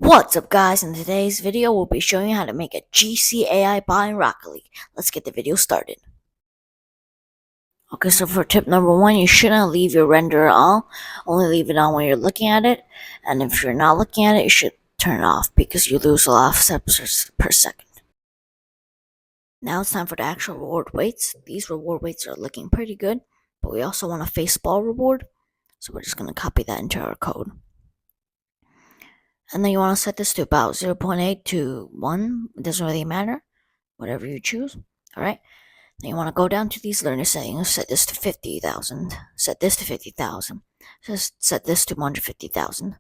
What's up guys, in today's video we'll be showing you how to make a GC AI bot in Rocket League. Let's get the video started. Okay, so for tip number 1, you shouldn't leave your renderer on, only leave it on when you're looking at it, and if you're not looking at it, you should turn it off because you lose a lot of steps per second. Now it's time for the actual reward weights. These reward weights are looking pretty good, but we also want a face ball reward, so we're just going to copy that into our code. And then you want to set this to about 0.8 to 1. It doesn't really matter. Whatever you choose. Alright. Then you want to go down to these learner settings. Set this to 50,000. Set this to 50,000. Just set this to 150,000.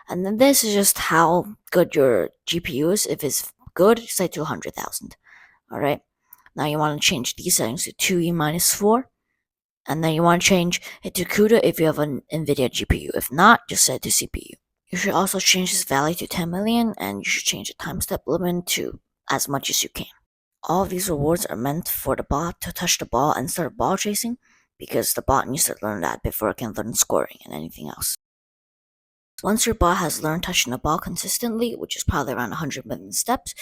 And then this is just how good your GPU is. If it's good, set to 100,000. Alright. Now you want to change these settings to 2E minus 4. And then you want to change it to CUDA if you have an NVIDIA GPU. If not, just set it to CPU. You should also change this value to 10 million, and you should change the time step limit to as much as you can. All of these rewards are meant for the bot to touch the ball and start ball chasing, because the bot needs to learn that before it can learn scoring and anything else. Once your bot has learned touching the ball consistently, which is probably around 100 million steps,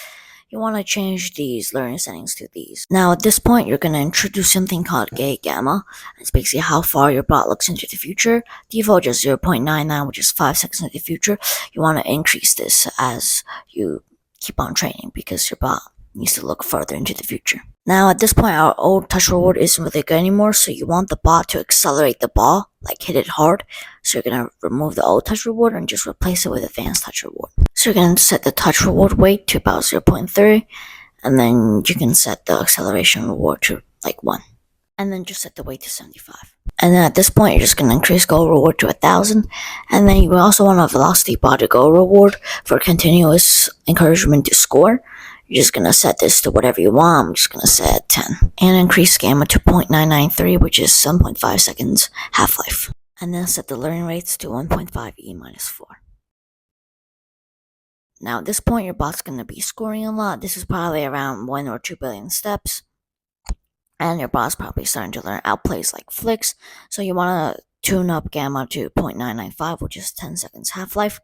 you want to change these learning settings to these. Now at this point, you're going to introduce something called gate gamma. It's basically how far your bot looks into the future. Default just 0.99, which is 5 seconds into the future. You want to increase this as you keep on training because your bot needs to look further into the future. Now at this point, our old touch reward isn't really good anymore, so you want the bot to accelerate the ball, like hit it hard. So you're going to remove the old touch reward and just replace it with advanced touch reward. So you're going to set the touch reward weight to about 0.3, and then you can set the acceleration reward to like 1. And then just set the weight to 75. And then at this point, you're just going to increase goal reward to 1,000. And then you also want a velocity bar to goal reward for continuous encouragement to score. You're just going to set this to whatever you want. I'm just going to set 10. And increase gamma to 0.993, which is 7.5 seconds half-life. And then set the learning rates to 1.5 E minus 4. Now at this point, your bot's going to be scoring a lot. This is probably around 1 or 2 billion steps. And your bot's probably starting to learn outplays like flicks. So you want to tune up gamma to 0.995, which is 10 seconds half-life.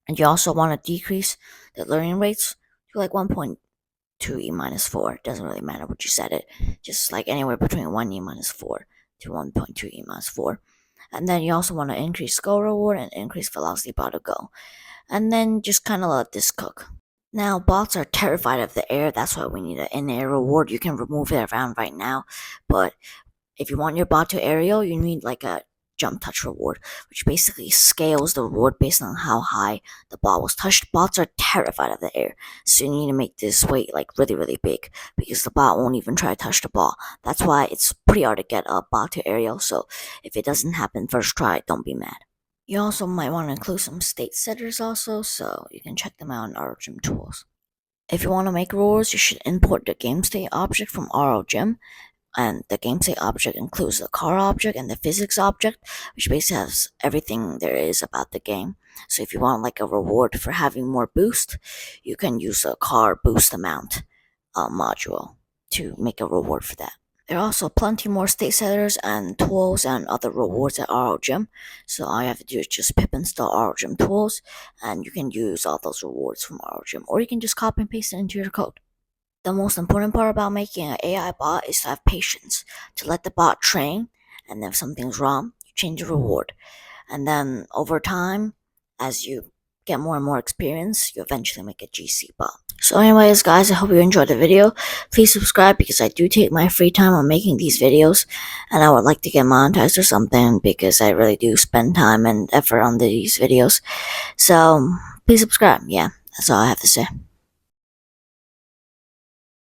And you also want to decrease the learning rates to like 1.2 E minus 4. It doesn't really matter what you set it. Just like anywhere between 1 E minus 4 to 1.2 E minus 4. And then you also want to increase goal reward and increase velocity bar to go. And then just kind of let this cook. Now, bots are terrified of the air. That's why we need an in-air reward. You can remove it around right now. But if you want your bot to aerial, you need like a jump touch reward, which basically scales the reward based on how high the ball was touched. Bots are terrified of the air, so you need to make this weight like really, really big because the bot won't even try to touch the ball. That's why it's pretty hard to get a bot to aerial, so if it doesn't happen first try, don't be mad. You also might want to include some state setters also, so you can check them out in ROGem tools. If you want to make rewards, you should import the game state object from ROGem. And the game state object includes the car object and the physics object, which basically has everything there is about the game. So if you want like a reward for having more boost, you can use a car boost amount module to make a reward for that. There are also plenty more state setters and tools and other rewards at ROGem. So all you have to do is just pip install ROGem tools, and you can use all those rewards from ROGem, or you can just copy and paste it into your code. The most important part about making an AI bot is to have patience, to let the bot train, and if something's wrong, you change the reward. And then over time, as you get more and more experience, you eventually make a GC bot. So anyways guys, I hope you enjoyed the video. Please subscribe because I do take my free time on making these videos, and I would like to get monetized or something because I really do spend time and effort on these videos. So please subscribe. Yeah, that's all I have to say.